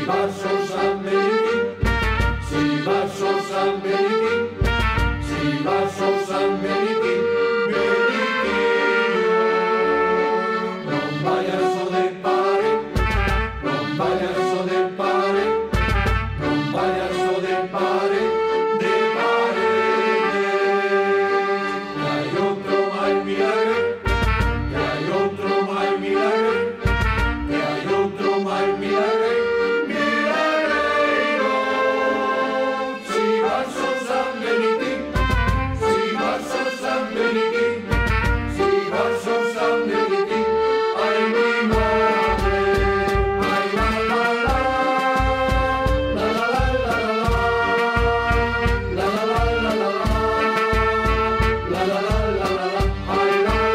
vas ao San Benedín, si vas ao San Benedín, si vas ao San Benedín, Benedinho. Non vayas ao de pare, non vayas ao de pare, non vayas ao de pare, de parede. Que hai outro máis milagre, que hai outro máis milagre, que hai outro máis milagre, milagreiro. Si vas ao San Benedín, si vas ao San Benedín, si vas ao San Benedín, ai mi madre, ai la la la, la la la la la, la la la la la, la la la la la, ai la la la, la la la la la, la la la la la, la la la la.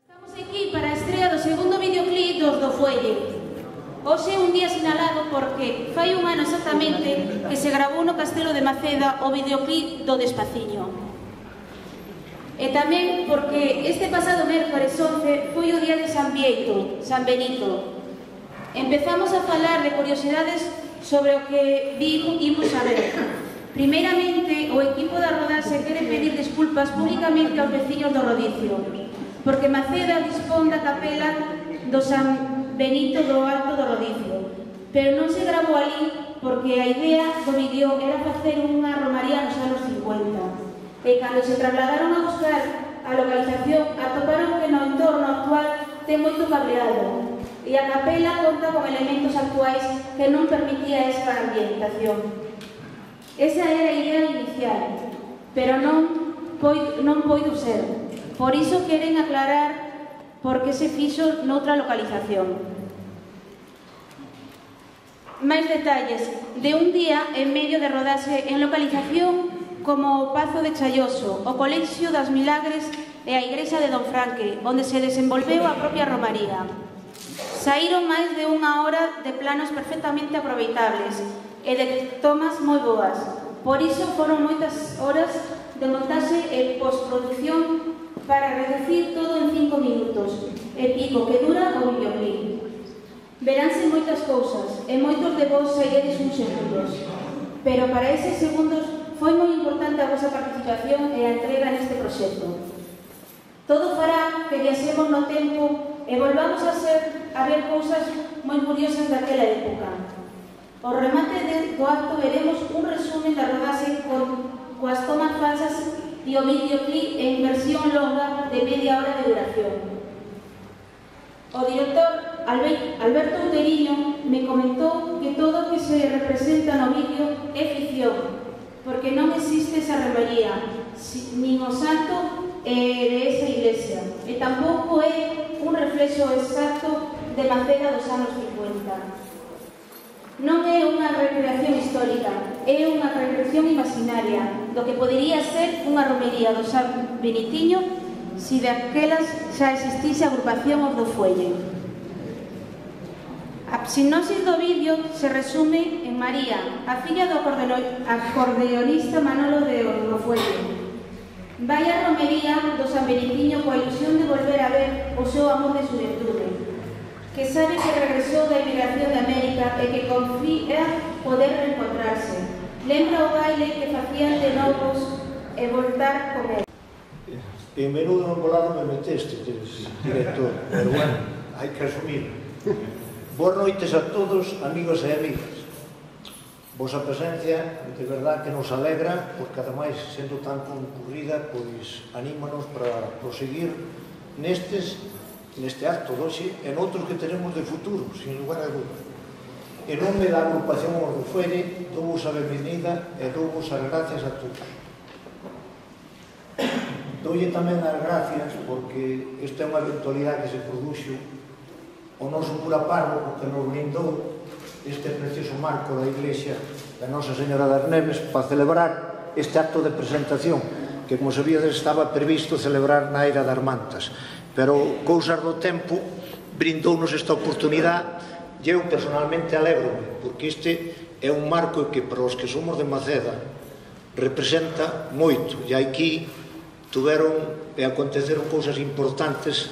Estamos aquí para a estrea do segundo videoclip dos do Fuelle. Hoxe é un día sinalado porque fai un ano exactamente que se gravou no Castelo de Maceda o videoclip do Despaciño. E tamén porque este pasado mércores 11 foi o día de San Bieito, San Benito. Empezamos a falar de curiosidades sobre o que imos a ver. Primeiramente, o equipo da rodaxe quere pedir desculpas públicamente aos veciños do Rodicio, porque Maceda dispón da capela do San Benito do Alto do Rodicio, pero non se gravou ali porque a idea do vídeo era facer unha romaría nos anos 50. E cando se trasladaron a buscar a localización, atoparon que no entorno actual ten moito cableado e a capela conta con elementos actuais que non permitía esa ambientación. Esa era a idea inicial, pero non poido ser. Por iso queren aclarar por que se fixo noutra localización. Máis detalles de un día en medio de rodaxe en localización como o Pazo de Chaioso, o Colexio das Milagres e a Igrexa de Don Franque, onde se desenvolveu a propia romaría. Saíron máis de unha hora de planos perfectamente aproveitables e de tomas moi boas. Por iso foron moitas horas de montaxe e postproducción para reducir todo en 5 minutos e pico que dura o videoclip. Veránse moitas cousas e moitos de vos saíredes uns segundos, pero para eses segundos foi moi importante a vosa participación e a entrega neste proxecto. Todo fará que viaxemos no tempo e volvamos a ver cousas moi curiosas daquela época. Ao remate do acto veremos un resumen da rodaxe coas tomas falsas e o videoclip en versión longa de media hora de duración. O director Alberto Uteriño me comentou que todo o que se representa no vídeo é ficción, porque non existe esa romaría, nin o santo de esa iglesia, e tampouco é un reflexo exacto de Maceda dos anos 50. Non é unha recreación histórica, é unha recreación imaginaria do que podería ser unha romería do San Benitiño se daquelas xa existise a agrupación Os do Fuelle. A sinopsis do vídeo se resume en María, a filla do acordeonista Manolo de Os do Fuelle. Vai a romería do San Benitiño coa ilusión de volver a ver o seu amor de xuventude, que sabe que regresou da emigración de América e que confía poder reencontrarse. Lembra o baile que facían de novos e voltar con él. En menudo volado me meteste, director, pero bueno, hai que asumir. Boas noites a todos, amigos e amigas. Vosa presencia, de verdad, que nos alegra, porque ademais, sendo tan concurrida, pois anímanos para proseguir neste acto de hoxe e noutros que tenemos de futuro, sin lugar a dúda. En nome da agrupación Os do Fuelle, douvos a benvinida e douvos as gracias a todos. Doulle tamén as gracias porque esta é unha eventualidade que se produxo o noso cura párroco que nos brindou este precioso marco da Iglesia da Nosa Señora das Neves para celebrar este acto de presentación que, como sabíades, estaba previsto celebrar na Eira das Mantas, pero cousas do tempo brindounos esta oportunidade e eu personalmente alegro-me porque este é un marco que para os que somos de Maceda representa moito, e aquí tuveron e aconteceron cousas importantes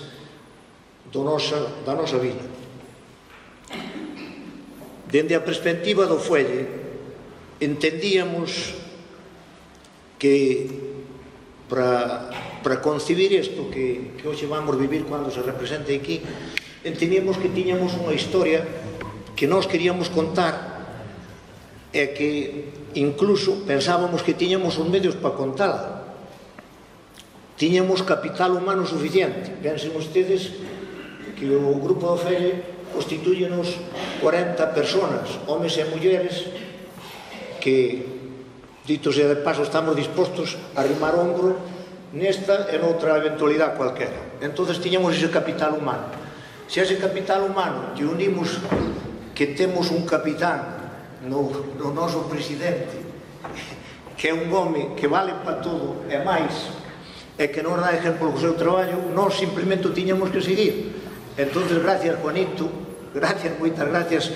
da nosa vida. Dende a perspectiva do fuelle, entendíamos que para concebir isto que hoxe vamos vivir cando se represente aquí, entendíamos que tiñamos unha historia que nós queríamos contar e que incluso pensábamos que tiñamos os medios para contala. Tiñamos capital humano suficiente. Pensen ustedes que o grupo do Felle constituyenos 40 personas, homes e mulleres, que, ditos e de paso, estamos dispostos a arrimar o ombro nesta e noutra eventualidade cualquera. Entonces tiñamos ese capital humano. Se ese capital humano que unimos, que temos un capitán no noso presidente, que é un home que vale para todo e máis, e que nos dá exemplo co seu traballo, nós simplemente o tiñamos que seguir. Entonces, gracias, Juanito, gracias, moitas gracias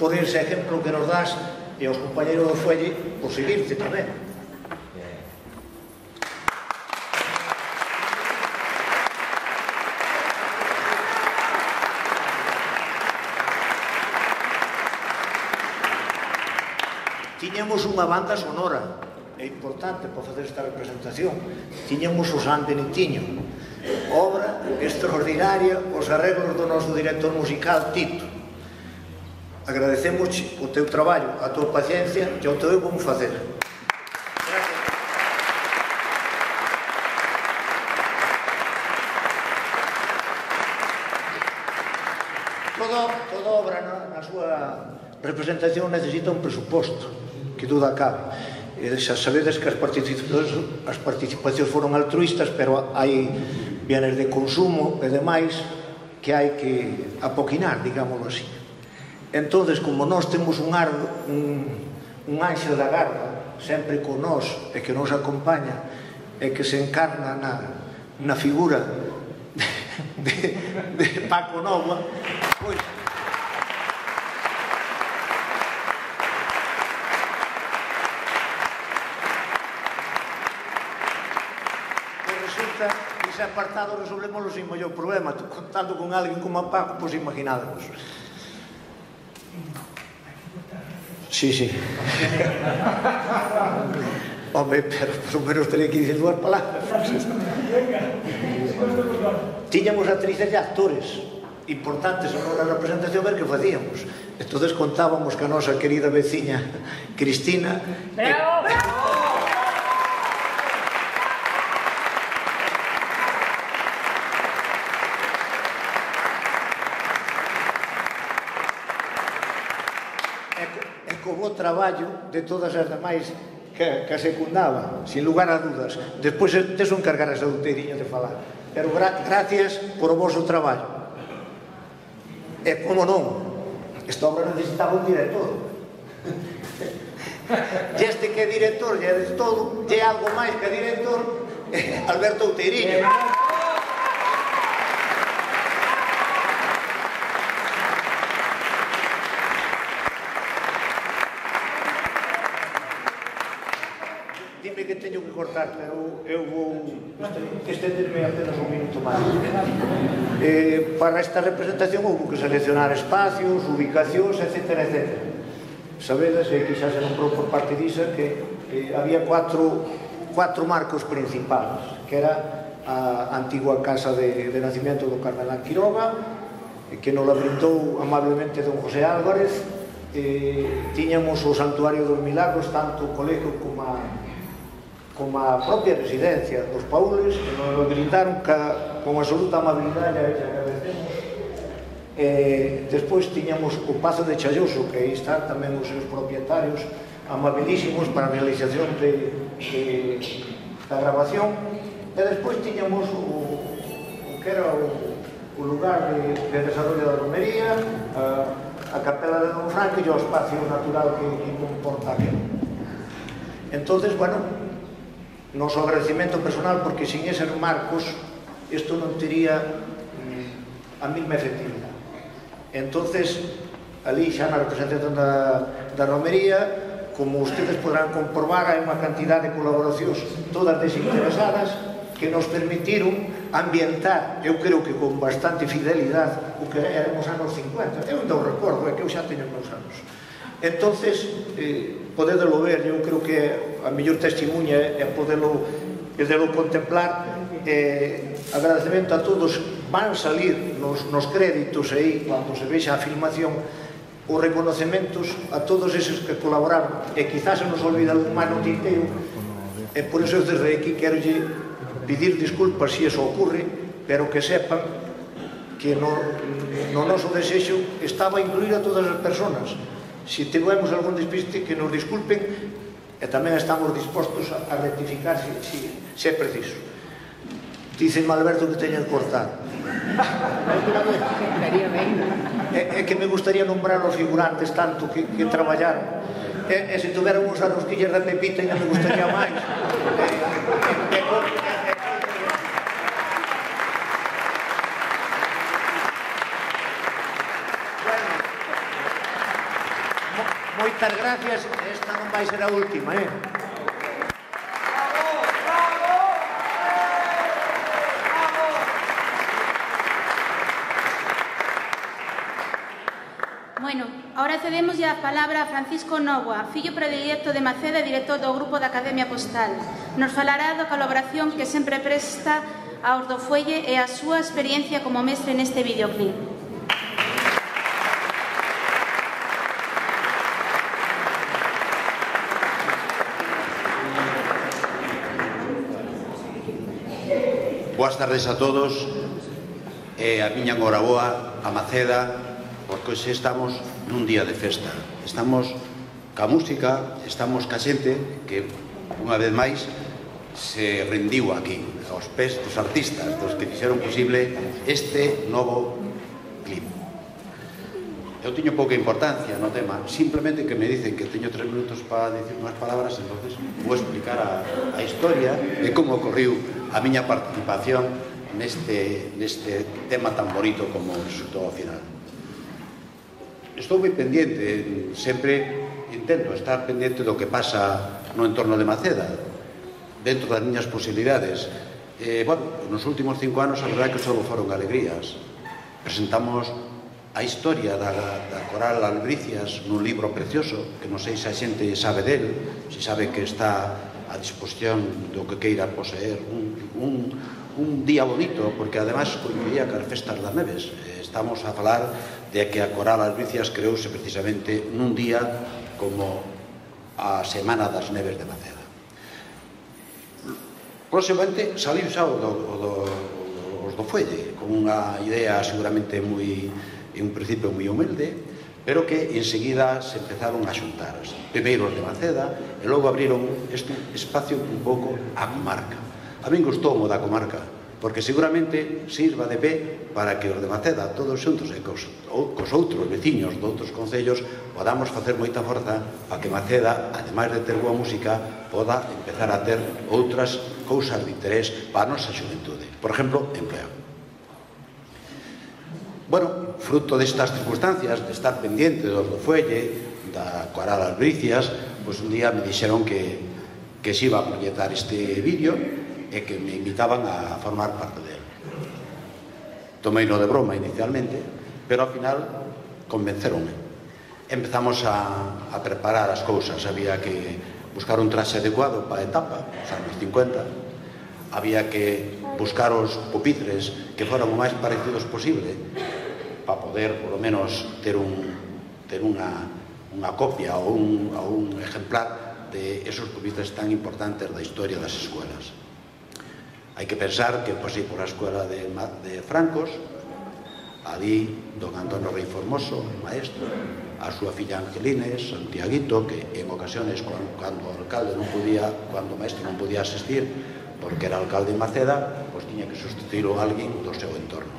por ese exemplo que nos das, e aos compañeros do Fuelle por seguirte tamén. Tiñamos unha banda sonora, é importante para facer esta representación. Tiñamos o San Benitiño, obra extraordinaria, os arreglos do noso director musical Tito. Agradecemos o teu traballo, a tua paciencia e o teu como facer. Toda obra na súa representación necesita un presuposto, que duda cabe. Xa sabedes que as participacións foron altruistas, pero hai bienes de consumo e demais que hai que apoquinar, digámoslo así. Entonces, como nós temos un anxo da garda sempre con nós e que nos acompaña e que se encarna na figura de Paco Nova, pois ese apartado resolvémoslo sin maior problema. Contando con alguén como a Paco, pois imaginádamos. Sí. Home, pero por lo menos teria que dicir dúas palabras. Tiñamos actrices e actores importantes na representación, ver que facíamos. Entonces contábamos que a nosa querida veciña Cristina... ¡Bravo! O traballo de todas as demais que secundaba, sin lugar a dudas. Despois deso encargarase do Teiriño de falar. Pero gracias por o vosso traballo. E como non, esta obra necesitaba un director. E este que é director, e é de todo, e é algo máis que director, Alberto Teiriño. Dime que teño que cortar, pero eu vou estenderme apenas un minuto máis. Para esta representación houve que seleccionar espacios, ubicacións, etc. Sabedes, e quizás se non por parte disa, que había cuatro marcos principales, que era a antigua casa de nacimiento do Carmelán Quiroga, que nos la brindou amablemente don José Álvarez. Tiñamos o Santuario dos Milagros, tanto o colegio como a propia residencia dos Paules, que nos brindaron con absoluta amabilidade, e agradecemos. Despois tiñamos o Pazo de Chaioso, que aí están tamén os seus propietarios amabilísimos para a realización da grabación. E despois tiñamos o que era o lugar de desarrollo da romería, a capela de Don Franco e o espacio natural que comporta aquel. Entonces, bueno, noso agradecimento personal, porque sin eses marcos isto non tería a mesma efectividade. Entonces, ali xa na representación da romería, como ustedes podrán comprobar, hai unha cantidad de colaboracións todas desinteresadas que nos permitiron ambientar, eu creo que con bastante fidelidade, o que eran os anos 50. Eu ainda o recordo, é que eu xa teño meus anos. Entonces, podedelo ver, eu creo que a mellor testimonha é podelo contemplar. Agradecemento a todos. Van salir nos créditos aí, cando se vexa a filmación, os reconocementos a todos eses que colaboraron, e quizás se nos olvida algún máis no tinteiro, e por iso desde aquí quero pedir disculpas se iso ocurre, pero que sepan que no noso desexo estaba a incluir a todas as persoas. Se tivemos algún despiste, que nos disculpen, e tamén estamos dispostos a rectificar se é preciso. Dicen Alberto que teñen que cortar. É que me gustaría nombrar os figurantes tanto que traballaron, e se tuveran uns arrosquillas de pepita ainda me gustaría máis. Moitas gracias, esta non vai ser a última, Bueno, ahora cedemos ya a palabra a Francisco Nogua, fillo predilecto de Maceda e director do grupo da Academia Postal. Nos falará da colaboración que sempre presta aos do Fuelle e a súa experiencia como mestre neste videoclip. Boas tardes a todos, a miña enhoraboa a Maceda, porque hoxe estamos nun día de festa. Estamos ca música, estamos ca xente que, unha vez máis, se rendiu aquí, aos pés dos artistas, dos que fixeron posible este novo clip. Eu teño pouca importancia no tema, simplemente que me dicen que teño 3 minutos para dicir unhas palabras, entonces vou explicar a historia de como ocorriu a miña participación neste tema tan bonito como resultou ao final. Estou moi pendiente, sempre intento estar pendiente do que pasa no entorno de Maceda, dentro das miñas posibilidades. Nos últimos 5 anos a verdade que só foron alegrías. Presentamos a historia da Coral Albricias nun libro precioso, que non sei se a xente sabe del, se sabe que está a disposición do que queira poseer. Un día bonito, porque además coincidía cas festas das neves. Estamos a falar de que a Coral Albricias creouse precisamente nun día como a Semana das Neves de Maceda. Próximamente saliu xa os do Fuelle, con unha idea seguramente en un principio moi humilde, pero que enseguida se empezaron a xuntar. Primeiro os de Maceda, e logo abriron este espacio un pouco a comarca. A min gustou o da comarca, porque seguramente sirva de pé para que os de Maceda, todos xuntos e cos outros veciños de outros concellos, podamos facer moita forza para que Maceda, ademais de ter boa música, poda empezar a ter outras cousas de interés para a nosa xuventude. Por exemplo, empleo. Bueno, fruto destas circunstancias, de estar pendiente dos do Fuelle, da Coral Albricias, pois un día me dixeron que se iba a proyectar este vídeo e que me invitaban a formar parte dele. Tomeino de broma inicialmente, pero ao final convenceronme. Empezamos a preparar as cousas, había que buscar un traxe adecuado para a etapa, os anos 50, había que buscar os pupitres que foran o máis parecidos posible para poder, por lo menos, ter unha copia ou un ejemplar de esos pupitres tan importantes da historia das escuelas. Hai que pensar que pasei por a escuela de Francos, ali don Antonio Rei Formoso, maestro, a súa filla Angelines, Santiaguito, que en ocasiones cando o alcalde non podía, cando o maestro non podía asistir porque era alcalde en Maceda, pois tiña que sustituir a alguén do seu entorno.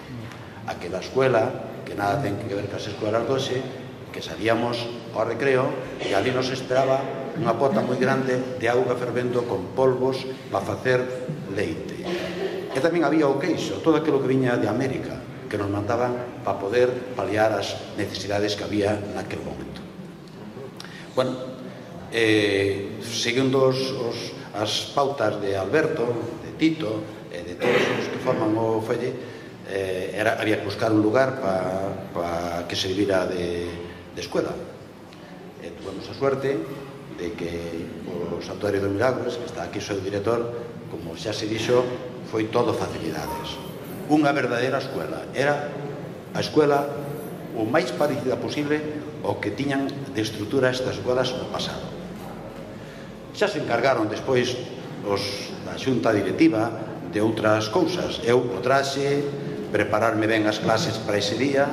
Aquela escuela, que nada ten que ver cas escuelas doxe, que salíamos ao recreo e ali nos esperaba unha pota moi grande de auga fervendo con polvos para facer leite. E tamén había o queixo, todo aquilo que viña de América, que nos mandaban para poder paliar as necesidades que había naquele momento. Bueno, seguindo as pautas de Alberto, de Tito e de todos os que forman o Felle, había que buscar un lugar para que servira de escuela. Tuvemos a suerte de que o Santuario dos Milagros, que está aquí o seu director, como xa se dixo, foi todo facilidades. Unha verdadeira escuela. Era a escuela o máis parecida posible ao que tiñan de estrutura estas escolas no pasado. Xa se encargaron despois da xunta directiva de outras cousas. Eu o traxe, prepararme ben as clases para ese día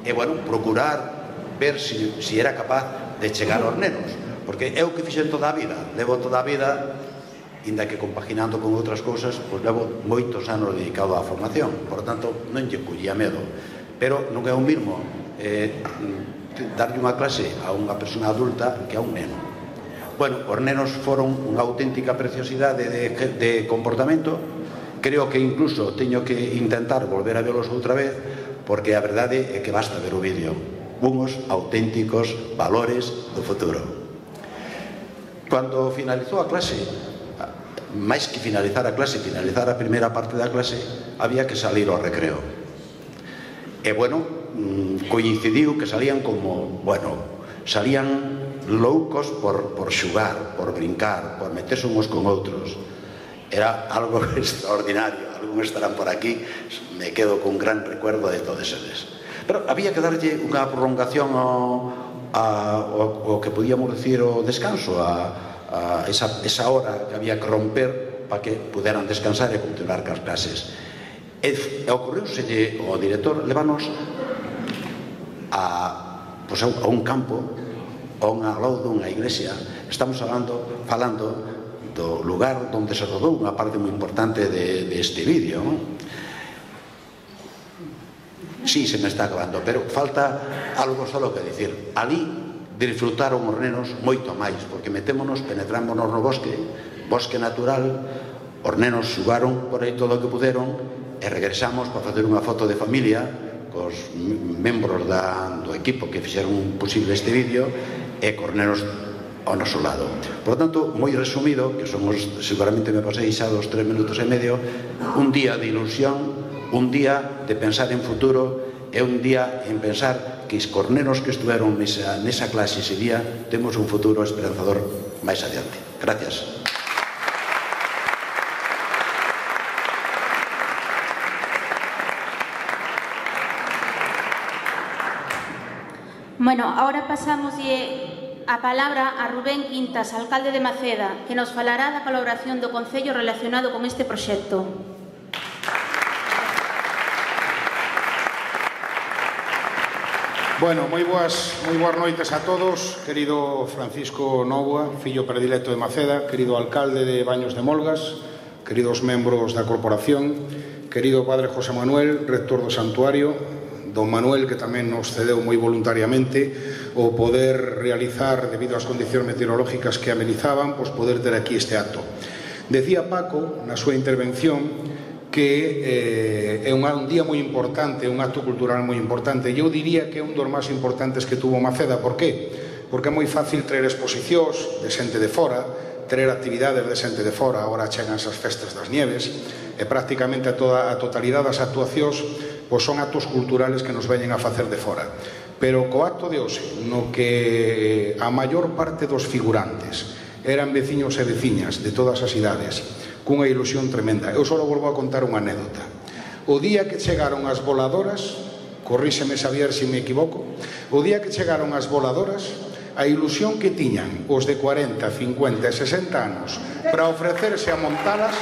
e, bueno, procurar ver se era capaz de chegar aos nenos, porque é o que fixen toda a vida. Levo toda a vida, inda que compaginando con outras cousas, pois levo moitos anos dedicado á formación, por tanto non lle collía medo, pero non é o mesmo darlle unha clase a unha persona adulta que a un neno. Bueno, os nenos foron unha auténtica preciosidade de comportamento. Creo que incluso teño que intentar volver a velos outra vez, porque a verdade é que basta ver o vídeo. Unhos auténticos valores do futuro. Cando finalizou a clase, máis que finalizar a clase, finalizar a primeira parte da clase, había que salir ao recreo. E, bueno, coincidiu que salían como, salían loucos por xugar, por brincar, por meterse uns con outros. Era algo extraordinario. Algúns estarán por aquí, me quedo con gran recuerdo de todos eles. Pero había que darlle unha prolongación ao que podíamos decir o descanso, a esa hora que había que romper para que puderan descansar e continuar cas clases. E ocorreuselle ao director levarnos a un campo, ao lado dunha iglesia. Estamos falando do lugar onde se rodou unha parte moi importante deste vídeo. Sí, se me está acabando, pero falta algo solo que dicir. Ali disfrutaron os nenos moito máis, porque penetrámonos no bosque natural, os nenos xugaron por aí todo o que puderon e regresamos para facer unha foto de familia cos membros do equipo que fixeron posible este vídeo e cos nenos ao noso lado. Por tanto, moi resumido, que seguramente me pasei xa dos 3 minutos e medio, un día de ilusión, un día de pensar en futuro e un día en pensar que os corneros que estuveron nesa clase ese día temos un futuro esperanzador máis adiante. Gracias. Bueno, ahora pasamos a palabra a Rubén Quintas, alcalde de Maceda, que nos falará da colaboración do Concello relacionado con este proxecto. Bueno, moi boas noites a todos, querido Francisco Nóvoa, fillo predilecto de Maceda, querido alcalde de Baños de Molgas, queridos membros da corporación, querido padre José Manuel, rector do santuario, don Manuel, que tamén nos cedeu moi voluntariamente o poder realizar, debido ás condicións meteorológicas que amenizaban, poder ter aquí este acto. Decía Paco, na súa intervención, que é un día moi importante, un acto cultural moi importante, e eu diría que é un dos máis importantes que tuvo Maceda. Por qué? Porque é moi fácil traer exposicións de xente de fora, traer actividades de xente de fora. Agora chegan esas festas das nieves e prácticamente a totalidade das actuacións son actos culturales que nos veñen a facer de fora. Pero co acto de hoxe, no que a maior parte dos figurantes eran veciños e veciñas de todas as idades, cunha ilusión tremenda. Eu só volvo a contar unha anécdota. O día que chegaron as voladoras, corríxeme Xavier se me equivoco, o día que chegaron as voladoras, a ilusión que tiñan os de 40, 50 e 60 anos para ofrecerse a montalas,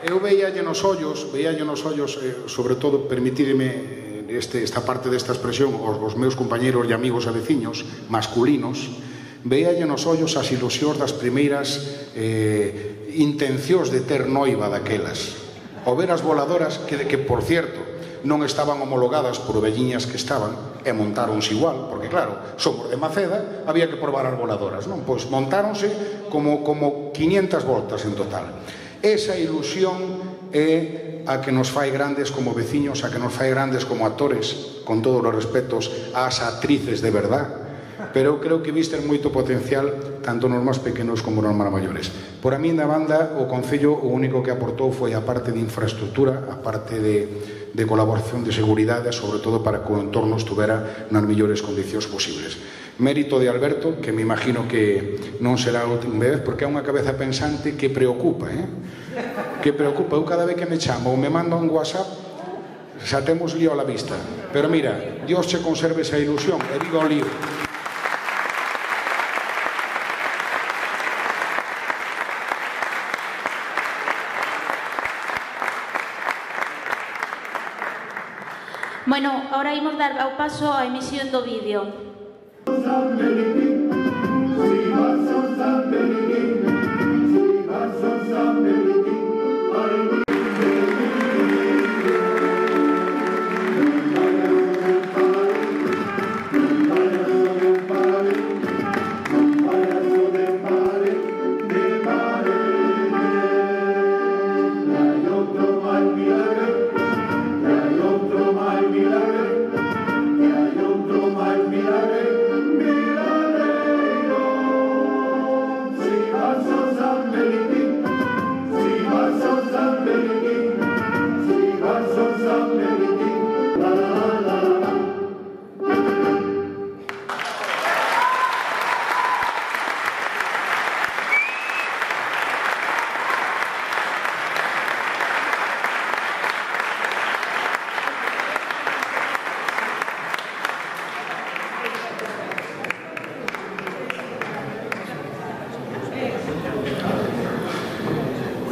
eu veíalle nos ollos, sobre todo, permitirme esta parte desta expresión, os meus compañeros e amigos e veciños masculinos, veíalle nos ollos as ilusións das primeiras intencións de ter noiva daquelas. O ver as voladoras que, por cierto, non estaban homologadas por velliñas que estaban, e montáronse igual, porque claro, somos de Maceda, había que probar as voladoras, non? Pois montáronse como 500 voltas en total. Esa ilusión é a que nos fai grandes como veciños, a que nos fai grandes como actores, con todos os respetos ás actrices de verdad, pero eu creo que visten moito potencial tanto nos máis pequenos como nos máis maiores. Por a min da banda, o Concello o único que aportou foi a parte de infraestructura, a parte de colaboración de seguridade, sobre todo para que o entorno estuvera nas mellores condicións posibles. Mérito de Alberto, que me imagino que non será a última vez, porque é unha cabeza pensante que preocupa, que preocupa. Eu cada vez que me chamo ou me manda un WhatsApp, xa temos lío a la vista. Pero mira, Dios che conserve esa ilusión, e viva o lío. Bueno, ahora imos dar ao paso á emisión do vídeo. San Benitín, si vas a San Benitín, si vas a San Benitín, ay mi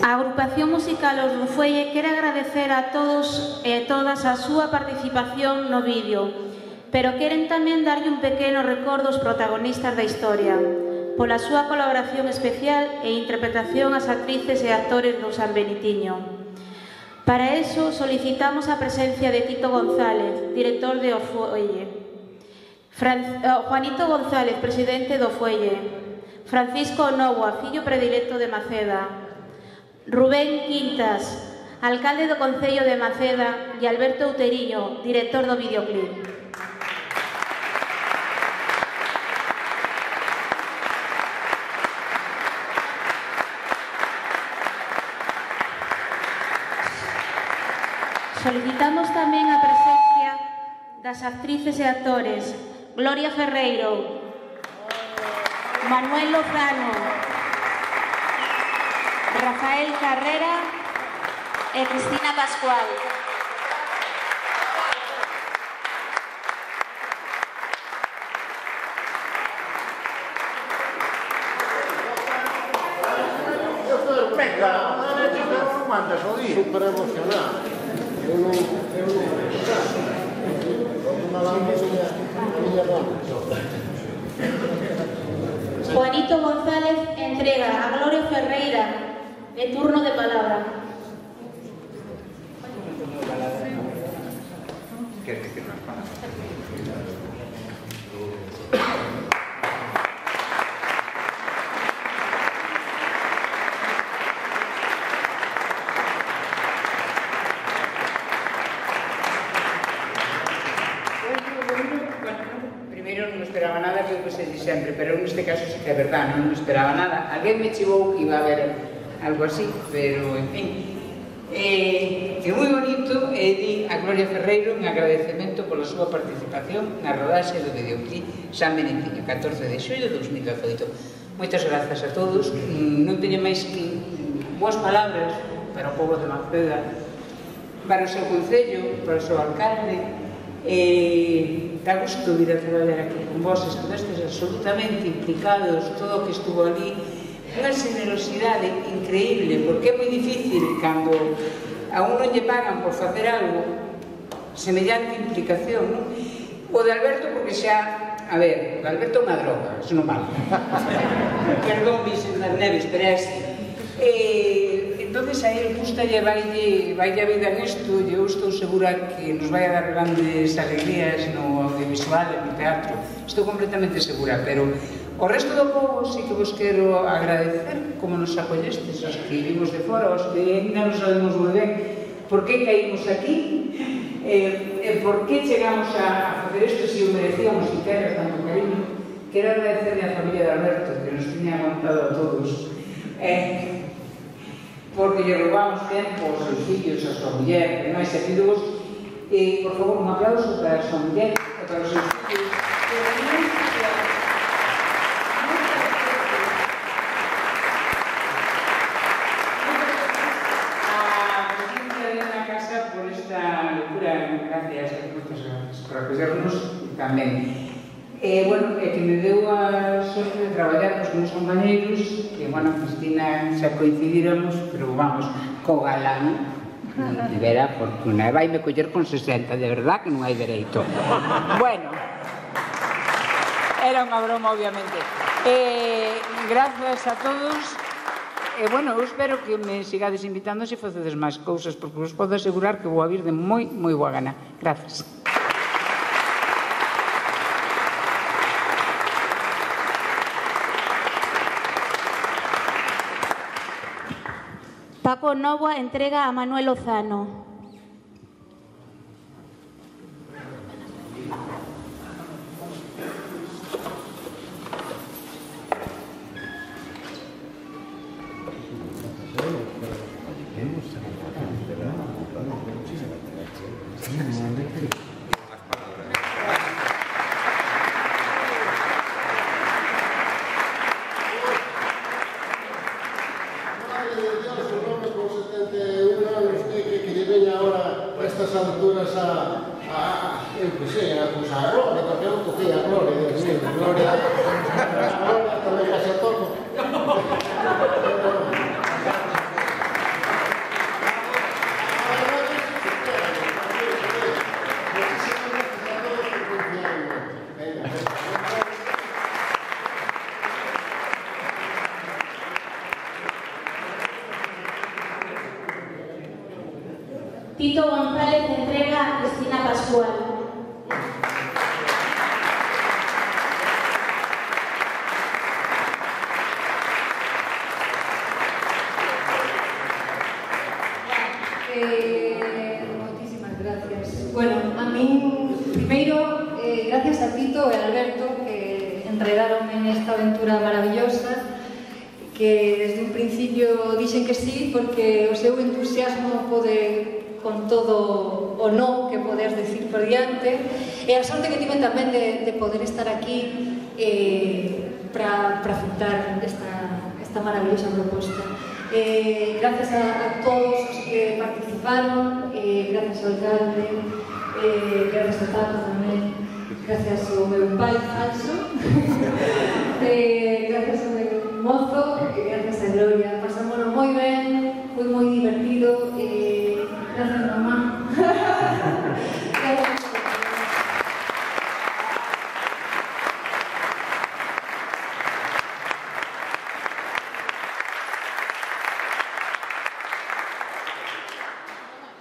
A agrupación musical Os Dunfuelle quere agradecer a todos e todas a súa participación no vídeo, pero queren tamén darlle un pequeno recordo aos protagonistas da historia, pola súa colaboración especial e interpretación ás actrices e actores do San Benitiño. Para eso solicitamos a presencia de Tito González, director de O Fuelle, Juanito González, presidente do Fuelle, Francisco Novoa, fillo predilecto de Maceda, Rubén Quintas, alcalde do Concello de Maceda, e Alberto Outeriño, director do videoclip. Solicitamos tamén a presencia das actrices e actores Gloria Ferreiro, Manuel Lozano, Rafael Carrera e Cristina Pascual. Venga, mandas o día. Super emocionado. Juanito González entrega a Gloria Ferreira el turno de palabra. Primeiro non esperaba nada, que eu que se di sempre, pero neste caso sí que é verdade, non esperaba nada. Alguén me chivou que iba a haber algo así, pero, en fin. É moi bonito e di a Gloria Ferreiro en agradecemento pola súa participación na rodaxe do videoclip San Benitiño, 14 de xullo de 2018. Moitas grazas a todos. Non teño máis que boas palabras para o povo de Maceda, para o seu concello, para o seu alcalde. Dá gusto vir a traballar aquí con vos, estuvestes absolutamente implicados, todo o que estuvo ali, unha generosidade increíble, porque é moi difícil cando a un non lle pagan por facer algo, semellante implicación, non? O de Alberto, porque xa, a ver, o de Alberto é unha droga, eso non vale. Perdón, Vicente Neves, pero é así. Entonces a él gustalle, vaille a vida nesto, e eu estou segura que nos vai a dar grandes alegrías no audiovisual e no teatro, estou completamente segura, pero o O resto do povo sí que vos quero agradecer como nos acollestes, os que vimos de fora, os que ainda non sabemos moi ben por que caímos aquí, por que chegamos a facer isto, se o merecíamos e que era tanto cariño. Quero agradecerle a familia de Alberto, que nos tiña aguantado a todos, porque lle roubamos tempo aos seus fillos, a súa muller, e máis, e pidovos, por favor, un aplauso para a súa muller e para os seus fillos. Por apoyarnos tamén. Bueno, que me deu a sorte de traballar cos meus compañeiros, que, bueno, Cristina xa coincidíramos, pero vamos, co galán, de vera fortuna. E vai me coller con 60, de verdad que non hai dereito. Bueno, era unha broma, obviamente. Gracias a todos. Bueno, eu espero que me sigades invitando se facedes máis cousas, porque vos podo asegurar que vou a vir de moi boa gana. Gracias. Paco Novoa entrega a Manuel Lozano. Tito González entrega a Cristina Pascual. Moitísimas gracias. Bueno, a min, primeiro, gracias a Tito e a Alberto que enredaron en esta aventura maravillosa, que desde un principio dixen que sí, porque o seu entusiasmo pode con todo o no que podes decir por diante, e a sorte que tiven tamén de poder estar aquí para afrontar esta maravillosa proposta. Gracias a todos os que participaron, gracias ao alcalde, gracias a Tato tamén, gracias ao meu pai falso, gracias ao meu mozo, gracias a Gloria. Pasámonos moi ben, foi moi divertido, gracias mamá. Gracias.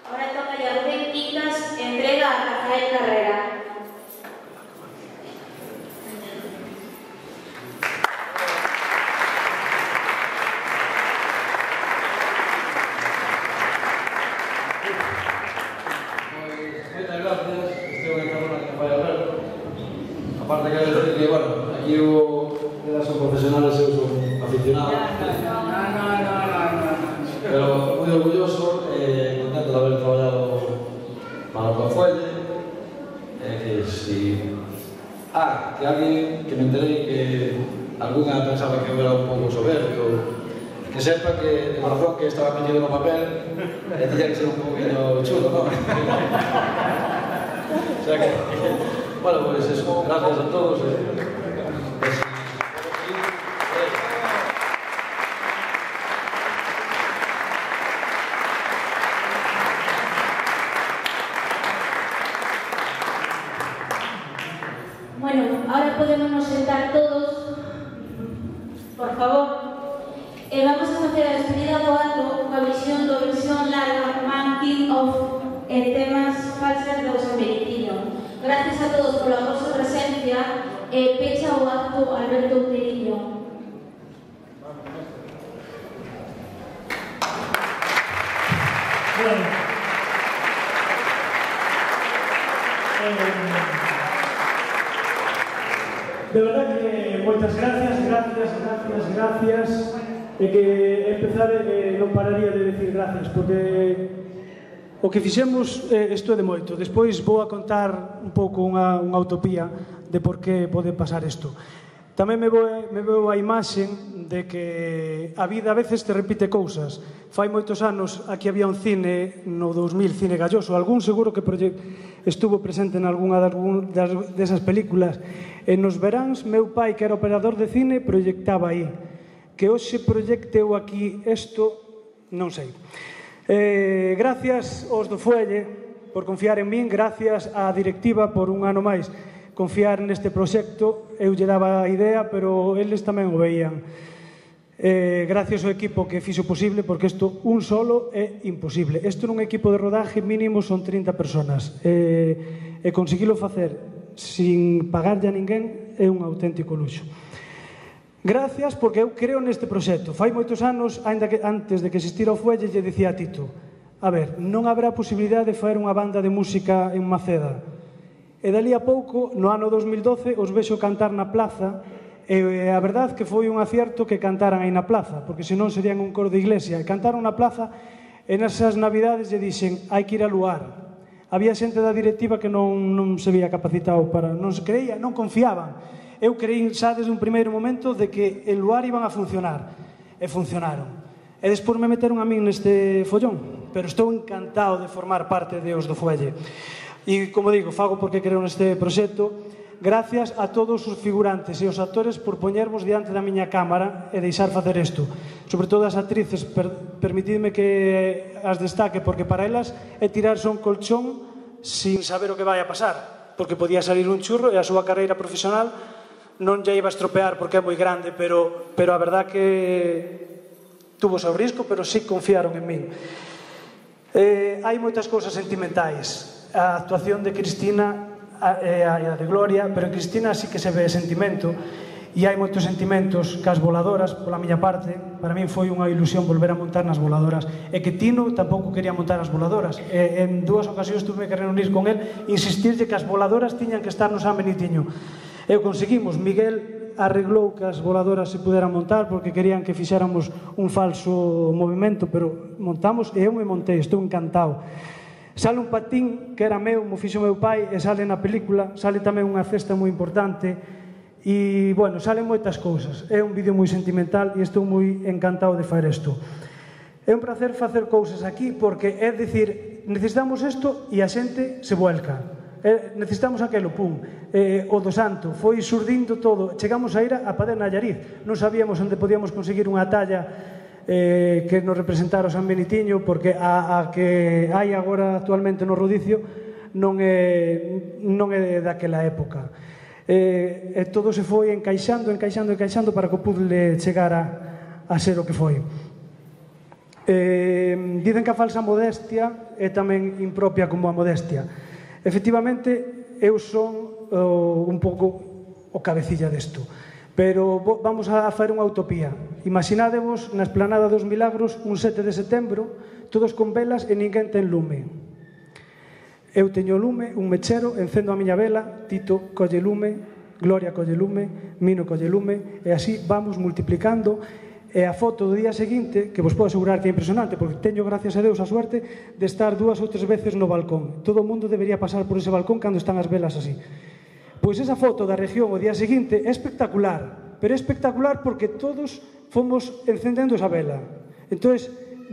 Ahora toca a Rubén Quintas, entrega a Rafael Carrera. Aparte quero decir que, bueno, aquí elas son profesionales, eu son aficionado. Pero moi orgulloso e contento de haber traballado para o Confuelle. Que si... que alguén que me enterei que alguna pensaba que eu era un pouco soberbio, que sepa que de corazón que estaba metido no papel e tiña que ser un poquinho chulo, non? O sea que... Bueno, pues eso, gracias a todos. Bueno, ahora podemos sentar todos, por favor. Vamos a facer a despedida do acto coa visión do versión larga Making of temas falsas do San Benedictino. Gracias a todos pola vosa presencia. presencia e pecha o acto Alberto Uteriño. De verdad que moitas gracias e que empezar non pararía de decir gracias porque o que fixemos isto é de moito. Despois vou a contar un pouco unha utopía de por que pode pasar isto. Tamén me veo a imaxe de que a vida a veces te repite cousas. Fai moitos anos aquí había un cine no 2000, Cine Galloso. Algún seguro que estuvo presente en algunha desas películas. E nos veráns, meu pai, que era operador de cine, proyectaba aí. Que hoxe proyecteu aquí isto, non sei. Gracias aos do Fuelle por confiar en min, gracias á directiva por un ano máis confiar neste proxecto. Eu lle daba a idea, pero eles tamén o veían. Gracias ao equipo que fixo posible, porque isto un solo é imposible. Isto nun equipo de rodaje mínimo son 30 personas. E conseguilo facer sin pagarlle a ninguén é un auténtico luxo. Gracias porque eu creo neste proxecto. Fai moitos anos, aínda que antes de que existira o Fuelle, lle dicía a Tito: a ver, non haberá posibilidade de fazer unha banda de música en Maceda. E dali a pouco, no ano 2012, os vexo cantar na plaza, e a verdade que foi un acierto que cantaran aí na plaza, porque senón serían un coro de iglesia. E cantaron na plaza, e nesas navidades lle dixen: hai que ir a Luar. Había xente da directiva que non se veía capacitado para... non se creía, non confiaban. Eu creí xa desde un primeiro momento de que en Luar iban a funcionar. E funcionaron. E despois me meteron a min neste follón. Pero estou encantado de formar parte de os do Fuelle. E, como digo, fago porque creo neste proxecto. Gracias a todos os figurantes e os actores por poñervos diante da miña cámara e deixar facer isto. Sobre todo as actrices, permitidme que as destaque, porque para elas é tirarse un colchón sin saber o que vai a pasar, porque podía salir un churro e a súa carreira profesional non lle iba a estropear porque é moi grande, pero a verdad que tuvo o seu risco, pero sí confiaron en min. Hai moitas cousas sentimentais. A actuación de Cristina e a de Gloria, pero en Cristina sí que se ve sentimento, e hai moitos sentimentos cas voladoras, pola miña parte. Para min foi unha ilusión volver a montar nas voladoras, e que Tino tampouco quería montar as voladoras, e en dúas ocasións tuve que reunir con el, insistirlle que as voladoras tiñan que estar no San Benitiño. E o conseguimos. Miguel arreglou que as voladoras se puderan montar porque querían que fixéramos un falso movimento, pero montamos e eu me montei, estou encantado. Sale un patín que era meu, mo fixo meu pai, e sale na película, sale tamén unha cesta moi importante, e, bueno, salen moitas cousas. É un vídeo moi sentimental e estou moi encantado de facer isto. É un placer facer cousas aquí porque é dicir, necesitamos isto e a xente se vuelca. Necesitamos aquelo, pum. O do Santo, foi surdindo todo. Chegamos a ir a Padén Allariz. Non sabíamos onde podíamos conseguir unha talla que nos representara o San Benitiño, porque a que hai agora actualmente no Rodicio non é daquela época. E todo se foi encaixando para que o puzzle chegara a ser o que foi. Dicen que a falsa modestia é tamén impropia como a modestia. Efectivamente, eu son un pouco o cabecilla desto. Pero vamos a facer unha utopía. Imaginádevos na Esplanada dos Milagros un 7 de setembro, todos con velas e ninguén ten lume. Eu teño lume, un mechero, encendo a miña vela, Tito colle lume, Gloria colle lume, Mino colle lume, e así vamos multiplicando. E a foto do día seguinte, que vos podo asegurar que é impresionante, porque teño, gracias a Deus, a suerte de estar 2 ou 3 veces no balcón. Todo o mundo debería pasar por ese balcón cando están as velas así. Pois esa foto da región o día seguinte é espectacular, pero é espectacular porque todos fomos encendendo esa vela. Entón,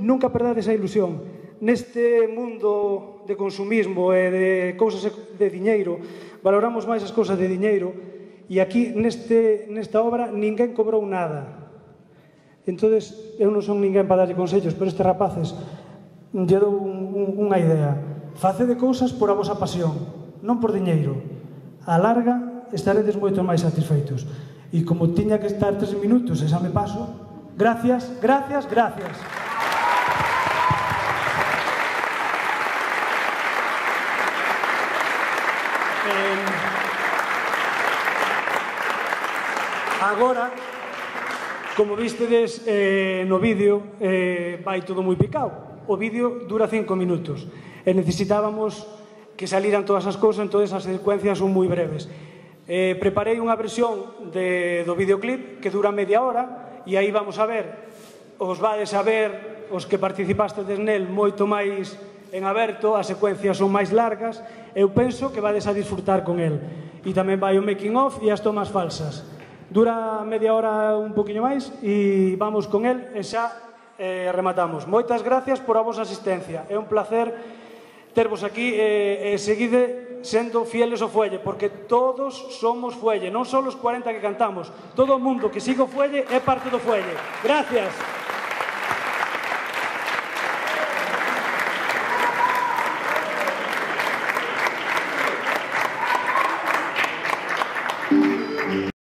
nunca perdades a ilusión. Neste mundo de consumismo e de cousas de diñeiro, valoramos máis as cousas de diñeiro, e aquí, nesta obra, ninguén cobrou nada. Entón, eu non son ninguén para darlle consellos, pero estes rapaces lle dou unha idea. Facede cousas por a vosa pasión, non por diñeiro. A larga estaredes moito máis satisfeitos. E como tiña que estar 3 minutos e xa me paso, gracias, gracias, gracias. Agora, como vistedes no vídeo, vai todo moi picado. O vídeo dura 5 minutos e necesitábamos que salieran todas as cousas, entón as secuencias son moi breves. Preparei unha versión do videoclip que dura media hora e aí vamos a ver, os vades a ver, os que participastes nel, moito máis en aberto, as secuencias son máis largas, eu penso que vades a disfrutar con el. E tamén vai o making of e as tomas falsas. Dura media hora un poquinho máis e vamos con el e xa rematamos. Moitas gracias por a vosa asistencia. É un placer tervos aquí e seguide sendo fieles ao Fuelle, porque todos somos Fuelle, non só os 40 que cantamos. Todo o mundo que siga o Fuelle é parte do Fuelle. Gracias.